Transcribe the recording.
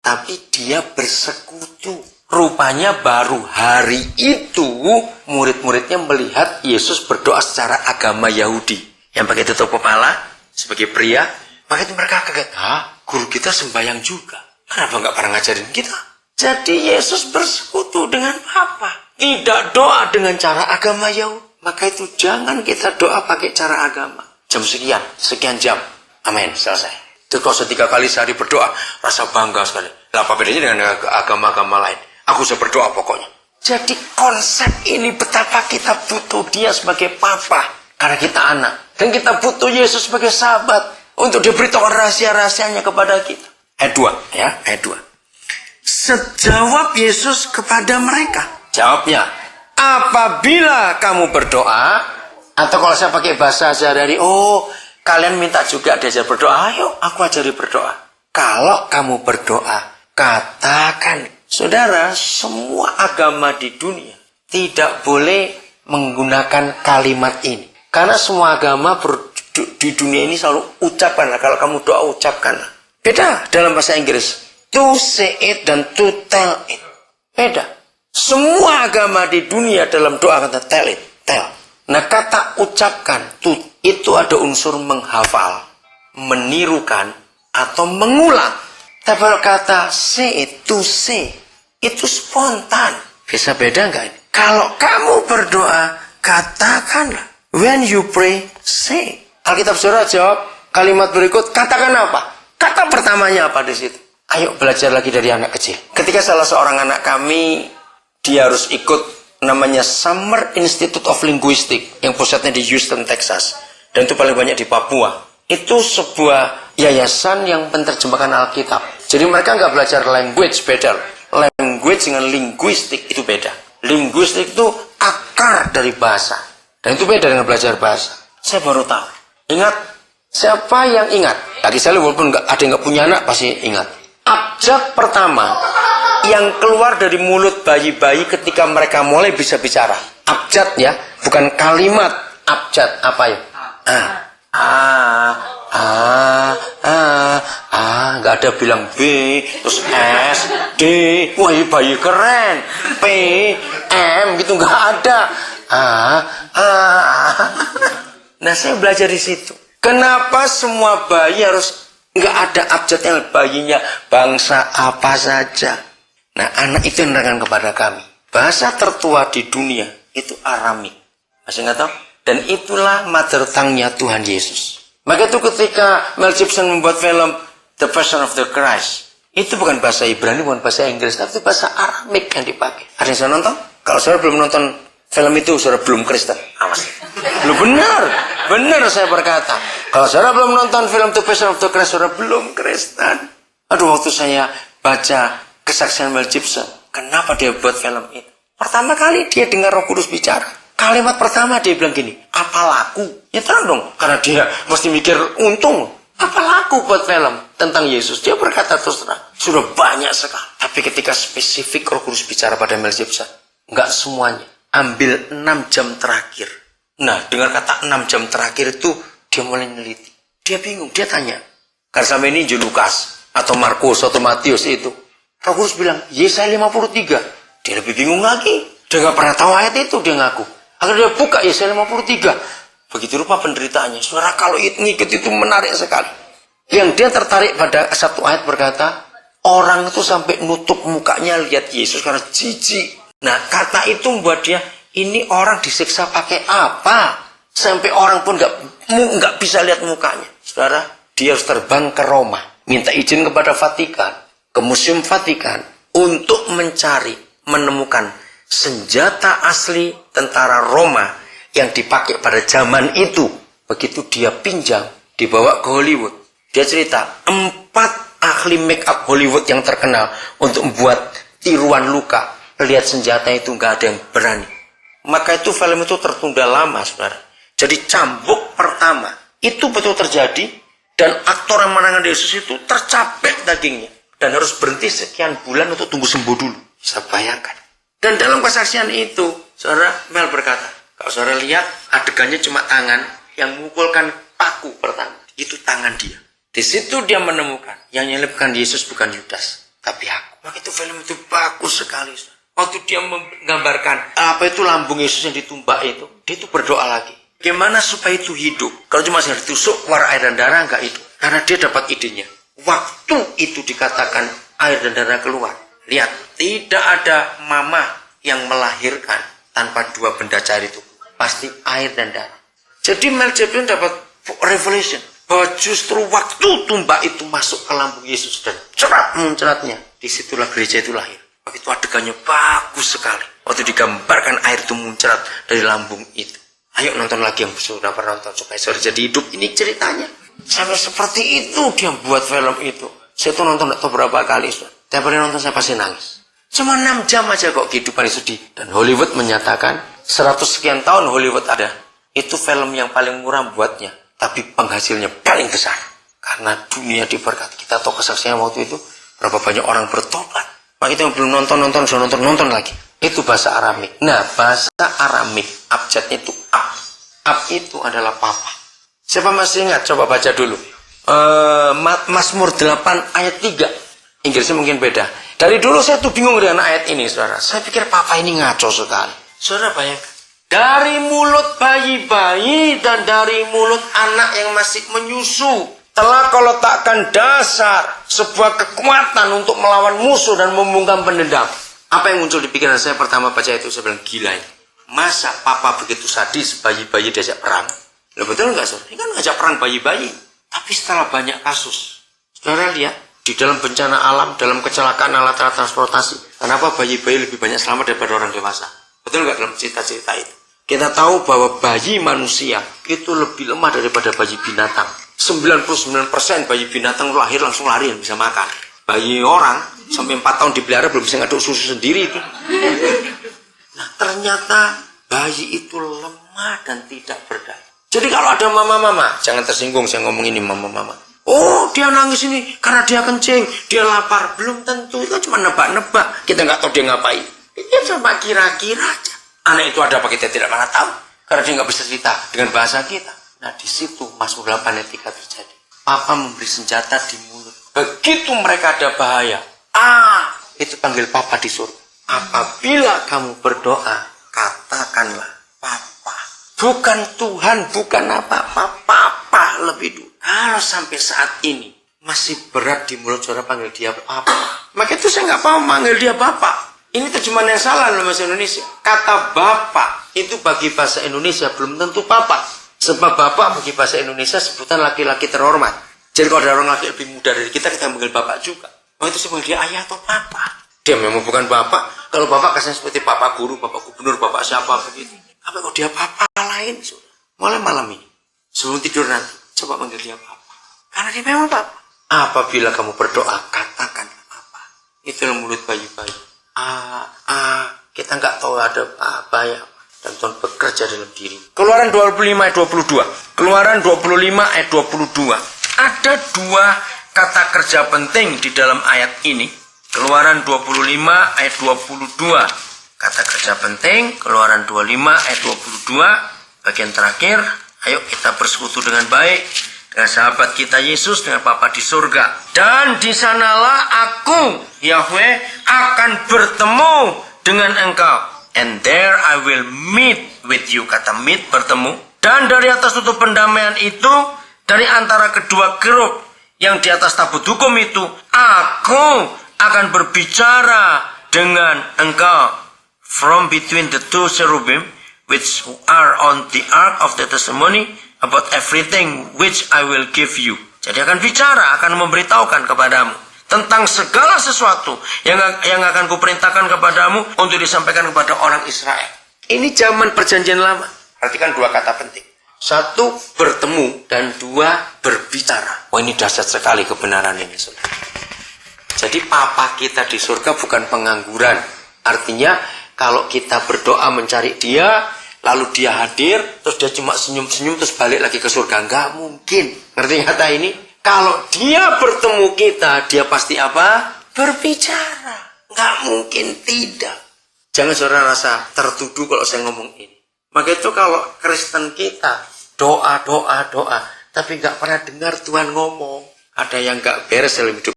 tapi dia bersekutu. Rupanya baru hari itu murid-muridnya melihat Yesus berdoa secara agama Yahudi. Yang pakai tutup kepala sebagai pria. Maka itu mereka kaget. Guru kita sembahyang juga. Kenapa nggak pernah ngajarin kita? Jadi Yesus bersekutu dengan Bapa. Tidak doa dengan cara agama Yahudi. Maka itu jangan kita doa pakai cara agama. Jam sekian jam. Amin, selesai. Itu kalau 3 kali sehari berdoa, rasa bangga sekali. Lah apa bedanya dengan agama-agama lain? Aku bisa berdoa pokoknya. Jadi konsep ini betapa kita butuh dia sebagai Papa. Karena kita anak. Dan kita butuh Yesus sebagai sahabat. Untuk diberitakan rahasia-rahasianya kepada kita. Ayat 2. Ya, ayat 2. Sejawab Yesus kepada mereka. Jawabnya. Apabila kamu berdoa, atau kalau saya pakai bahasa sehari-hari, kalian minta juga diajar berdoa, ayo aku ajari berdoa. Kalau kamu berdoa, katakan, saudara, semua agama di dunia tidak boleh menggunakan kalimat ini. Karena semua agama di dunia ini selalu ucapkanlah, kalau kamu doa ucapkanlah. Beda dalam bahasa Inggris, to say it dan to tell it. Beda. Semua agama di dunia dalam doa kata tell it, tell. Nah kata ucapkan, itu ada unsur menghafal, menirukan, atau mengulang. Tapi kalau kata say it, to say, itu spontan. Bisa beda nggak ini? Kalau kamu berdoa, katakanlah. When you pray, say. Alkitab Saudara jawab, kalimat berikut, katakan apa? Kata pertamanya apa di situ? Ayo belajar lagi dari anak kecil. Ketika salah seorang anak kami, dia harus ikut namanya Summer Institute of Linguistics yang pusatnya di Houston, Texas. Dan itu paling banyak di Papua. Itu sebuah yayasan yang menerjemahkan Alkitab. Jadi mereka nggak belajar language, beda. Language dengan linguistik itu beda. Linguistik itu akar dari bahasa. Dan itu beda dengan belajar bahasa. Saya baru tahu. Ingat, siapa yang ingat? Bagi saya walaupun ada yang nggak punya anak pasti ingat. Abjad pertama yang keluar dari mulut bayi-bayi ketika mereka mulai bisa bicara. Abjad ya, bukan kalimat. Abjad apa ya? Nggak ada bilang B, terus S, D. Wah, bayi keren. P, M gitu nggak ada. Nah, saya belajar di situ. Kenapa semua bayi harus nggak ada abjadnya, bayinya bangsa apa saja? Nah, anak itu yang menerangkan kepada kami. Bahasa tertua di dunia itu Aramik. Masih nggak tahu? Dan itulah mother tongue-nya Tuhan Yesus. Maka itu ketika Mel Gibson membuat film The Passion of the Christ, itu bukan bahasa Ibrani, bukan bahasa Inggris, tapi bahasa Aramik yang dipakai. Ada yang sudah nonton? Kalau saudara belum nonton film itu, saudara belum Kristen. Awas. Lu benar saya berkata. Kalau saudara belum nonton film The Passion of the Christ, saudara belum Kristen. Aduh, waktu saya baca kesaksian Mel Gibson, kenapa dia buat film itu? Pertama kali dia dengar Roh Kudus bicara. Kalimat pertama dia bilang gini, apa laku? Ya terang dong, karena dia mesti mikir untung. Apa laku buat film tentang Yesus? Dia berkata terus terang, sudah banyak sekali. Tapi ketika spesifik Roh Kudus bicara pada Mel Gibson, enggak semuanya. Ambil 6 jam terakhir. Nah, dengar kata 6 jam terakhir itu, dia mulai neliti. Dia bingung, dia tanya. Karena sama ini Injil Lukas, atau Markus, atau Matius itu. Roh Kudus bilang, Yesaya 53. Dia lebih bingung lagi. Dia nggak pernah tahu ayat itu, dia ngaku. Akhirnya dia buka Yesaya 53. Begitu rupa penderitaannya. Saudara, kalau ngikut itu menarik sekali. Yang dia tertarik pada satu ayat berkata, orang itu sampai nutup mukanya lihat Yesus karena jijik. Nah, kata itu membuat dia, ini orang disiksa pakai apa? Sampai orang pun nggak bisa lihat mukanya. Saudara, dia harus terbang ke Roma. Minta izin kepada Vatikan, ke Museum Vatikan, untuk menemukan senjata asli tentara Roma yang dipakai pada zaman itu. Begitu dia pinjam, dibawa ke Hollywood. Dia cerita, 4 ahli make up Hollywood yang terkenal untuk membuat tiruan luka. Lihat senjata itu nggak ada yang berani. Maka itu film itu tertunda lama, saudara. Jadi cambuk pertama itu betul terjadi dan aktor yang menangani Yesus itu tercapek dagingnya dan harus berhenti sekian bulan untuk tunggu sembuh dulu. Bisa bayangkan. Dan dalam kesaksian itu, saudara, Mel berkata, kalau saudara lihat adegannya cuma tangan yang memukulkan paku pertama. Itu tangan dia. Di situ dia menemukan yang menyelipkan Yesus bukan Yudas. tapi aku. Maka itu film itu bagus sekali. Waktu dia menggambarkan apa itu lambung Yesus yang ditumbak itu, dia itu berdoa lagi. Bagaimana supaya itu hidup? Kalau cuma ditusuk keluar air dan darah, enggak itu. Karena dia dapat idenya. Waktu itu dikatakan air dan darah keluar. Lihat, tidak ada mama yang melahirkan tanpa dua benda cair itu. Pasti air dan darah. Jadi Mel Gibson dapat revelation bahwa justru waktu tumbak itu masuk ke lambung Yesus dan cerat muncratnya, disitulah gereja itu lahir. Itu adegannya bagus sekali. Waktu digambarkan air itu muncrat dari lambung itu. Ayo nonton lagi yang sudah pernah nonton supaya saudara jadi hidup. Ini ceritanya. Sampai seperti itu dia buat film itu. Saya tuh nonton tak tahu berapa kali. Tiap hari nonton saya pasti nangis. Cuma 6 jam aja kok kehidupan itu sedih. Dan Hollywood menyatakan 100 sekian tahun Hollywood ada. Itu film yang paling murah buatnya. Tapi penghasilnya paling besar. Karena dunia diberkati. Kita tahu kesaksian waktu itu. Berapa banyak orang bertobat. Maka itu yang belum nonton sudah nonton lagi. Itu bahasa Aramik. Nah, bahasa Aramik abjadnya itu ab. Ab itu adalah papa. Siapa masih ingat? Coba baca dulu. Mazmur 8 ayat 3. Inggrisnya mungkin beda. Dari dulu saya tuh bingung dengan ayat ini, saudara. Saya pikir papa ini ngaco sekali. Saudara bayangkan. Dari mulut bayi-bayi dan dari mulut anak yang masih menyusu, telah kau letakkan dasar sebuah kekuatan untuk melawan musuh dan membungkam pendendam. Apa yang muncul di pikiran saya pertama baca itu? Saya bilang, gila ini. Masa papa begitu sadis bayi-bayi diajak perang? Loh, betul nggak, saudara? Ini kan ngajak perang bayi-bayi. Tapi setelah banyak kasus, saudara lihat, di dalam bencana alam, dalam kecelakaan alat-alat transportasi, kenapa bayi-bayi lebih banyak selamat daripada orang dewasa? Betul nggak dalam cerita-cerita itu? Kita tahu bahwa bayi manusia itu lebih lemah daripada bayi binatang. 99% bayi binatang lahir langsung lari dan bisa makan. Bayi orang sampai 4 tahun dipelihara belum bisa ngaduk susu sendiri itu. Nah, ternyata bayi itu lemah dan tidak berdaya. Jadi kalau ada mama-mama, jangan tersinggung saya ngomong ini mama-mama. Oh, dia nangis ini karena dia kencing, dia lapar. Belum tentu, itu cuma nebak-nebak. Kita nggak tahu dia ngapain. Dia cuma kira-kira aja. Anak itu ada apa kita tidak pernah tahu. Karena dia nggak bisa cerita dengan bahasa kita. Nah, di situ Mazmur 8 ayat 3 terjadi. Papa memberi senjata di mulut. Begitu mereka ada bahaya. Itu panggil papa di surga. Apabila kamu berdoa, katakanlah papa. Bukan Tuhan, bukan apa-apa. Papa lebih dulu. Kalau sampai saat ini masih berat di mulut saudara panggil dia papa. Maka itu saya nggak mau manggil dia bapak. Ini terjemahan yang salah dalam bahasa Indonesia. Kata bapak itu bagi bahasa Indonesia belum tentu papa. Sebab bapak bagi bahasa Indonesia sebutan laki-laki terhormat. Jadi kalau ada orang laki lebih muda dari kita panggil bapak juga. Oh, itu saya panggil dia ayah atau papa. Dia memang bukan bapak. Kalau bapak kasih seperti bapak guru, bapak gubernur, bapak siapa begitu. Apa kok dia papa lain? Mulai malam ini. Sebelum tidur nanti. Coba panggil dia papa. Karena dia memang papa. Apabila kamu berdoa, katakan apa. Itu yang mulut bayi-bayi. Kita nggak tahu ada apa ya. Dan Tuhan bekerja dalam diri. Keluaran 25 ayat 22. Keluaran 25 ayat 22. Ada 2 kata kerja penting di dalam ayat ini. Keluaran 25 ayat 22. Kata kerja penting. Keluaran 25 ayat 22. Bagian terakhir. Ayo kita bersekutu dengan baik. Dengan sahabat kita Yesus, dengan Bapa di surga. Dan di sanalah aku, Yahweh, akan bertemu dengan engkau. And there I will meet with you. Kata meet, bertemu. Dan dari atas tutup pendamaian itu, dari antara kedua kerub yang di atas tabut hukum itu, aku akan berbicara dengan engkau. From between the 2 cherubim, which are on the ark of the testimony, about everything which I will give you. Jadi akan bicara, akan memberitahukan kepadamu tentang segala sesuatu yang akan kuperintahkan kepadamu untuk disampaikan kepada orang Israel. Ini zaman perjanjian lama. Perhatikan 2 kata penting. 1, bertemu, dan 2, berbicara. Oh, ini dahsyat sekali kebenaran ini, saudara. Jadi papa kita di surga bukan pengangguran. Artinya kalau kita berdoa mencari dia, lalu dia hadir, terus dia cuma senyum-senyum, terus balik lagi ke surga. Nggak mungkin. Ngerti kata ini? Kalau dia bertemu kita, dia pasti apa? Berbicara. Nggak mungkin tidak. Jangan saudara rasa tertuduh kalau saya ngomong ini. Maka itu kalau Kristen kita, doa, tapi nggak pernah dengar Tuhan ngomong. Ada yang nggak beres dalam hidup.